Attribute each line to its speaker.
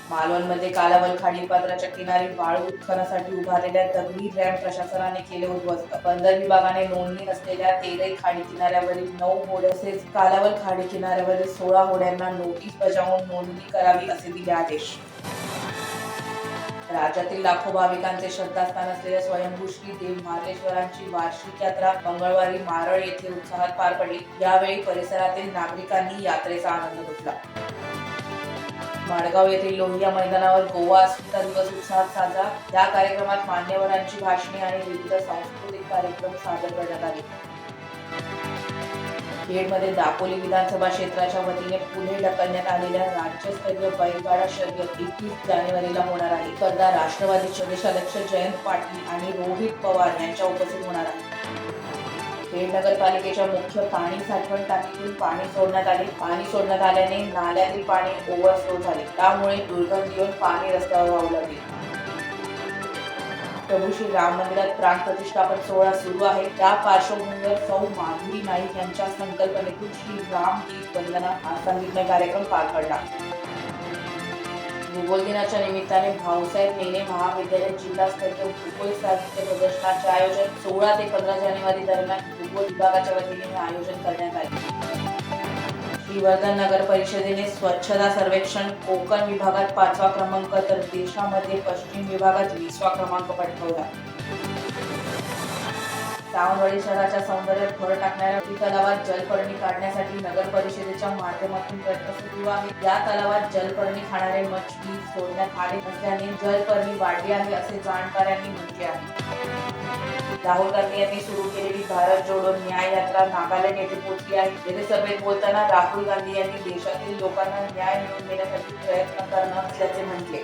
Speaker 1: मालवणमध्ये कालावल खाडी पात्राच्या किनारी वाळू उत्खननासाठी उभारलेल्या दगडी रॅम्प प्रशासनाने केले उद्ध्वस्त। बंदर विभागाने नोंदणी नसलेल्या तेरही खाडी किनाऱ्यावरील 9 होड्या तसेच कालावल खाडी किनाऱ्यावरील 16 होड्यांना नोटीस बजावून नोंदणी करावी असे दिले आदेश। राज्यातील लाखो भाविकांचे श्रद्धास्थान असलेल्या स्वयंभू श्री देव मार्लेश्वरांची वार्षिक यात्रा मंगळवारी मारळ येथे उत्साहात पार पडली। यावेळी परिसरातील नागरिकांनी यात्रेचा आनंद लुटला। माडगाव येथील लोहिया मैदानावर गोवा अस्मिता दिवस उत्साहात साजरा। या कार्यक्रमात मान्यवरांची भाषणे आणि विविध सांस्कृतिक कार्यक्रम सादर करण्यात आले। खेडमध्ये दापोली विधानसभा क्षेत्राच्या वतीने पुढे ढकलण्यात आलेल्या राज्यस्तरीय बैलगाडा शर्यत 21 जानेवारीला होणार आहे। स्पर्धा राष्ट्रवादीचे प्रदेशाध्यक्ष जयंत पाटील आणि रोहित पवार यांच्या उपस्थित होणार आहे। खेड नगरपालिकेच्या मुख्य पाणी साठवण टाकीतून पाणी सोडण्यात आले। पाणी सोडण्यात आल्याने नाल्यातील पाणी ओव्हरफ्लो झाले, त्यामुळे दुर्गंधी येऊन पाणी रस्त्यावर वाहू लागले। प्रभू श्री राम मंदिरात प्राण प्रतिष्ठापन सोहळा सुरू आहे। त्या पार्श्वभूमीवर सौ माधुरी नाईक यांच्या संकल्पनेतून श्री राम गीत वंदना हा संगीतमय कार्यक्रम पार पडला। भूगोल दिनाच्या निमित्ताने भाऊसाहेब नेने महाविद्यालय जिल्हास्तरीय भूगोल साहित्य प्रदर्शनाचे आयोजन 16 ते 15 जानेवारी दरम्यान भूगोल विभागाच्या वतीने हे आयोजन करण्यात आले। श्रीवर्धन नगर परिषदेने स्वच्छता सर्वेक्षण कोकण विभागात 5वा क्रमांक तर देशामध्ये पश्चिम विभागात 20वा क्रमांक पटकावला। सावंतवाडी शहराच्या सौंदर्यात भर टाकणाऱ्या तलावात जलपर्णी काढण्यासाठी नगर परिषदेच्या माध्यमातून प्रयत्न सुरू आहे। या तलावात जलपर्णी खाणारे मच्छी सोडण्यात आले नसल्याने जलपर्णी वाढली आहे असे जाणकारांनी म्हटले आहे। राहुल गांधी यांनी सुरू केलेली भारत जोडो न्याय यात्रा नागालँड येथे पोहोचली आहे। येथे सभेत बोलताना राहुल गांधी यांनी देशातील लोकांना न्याय मिळवून देण्यासाठी प्रयत्न करणार असल्याचे म्हटले।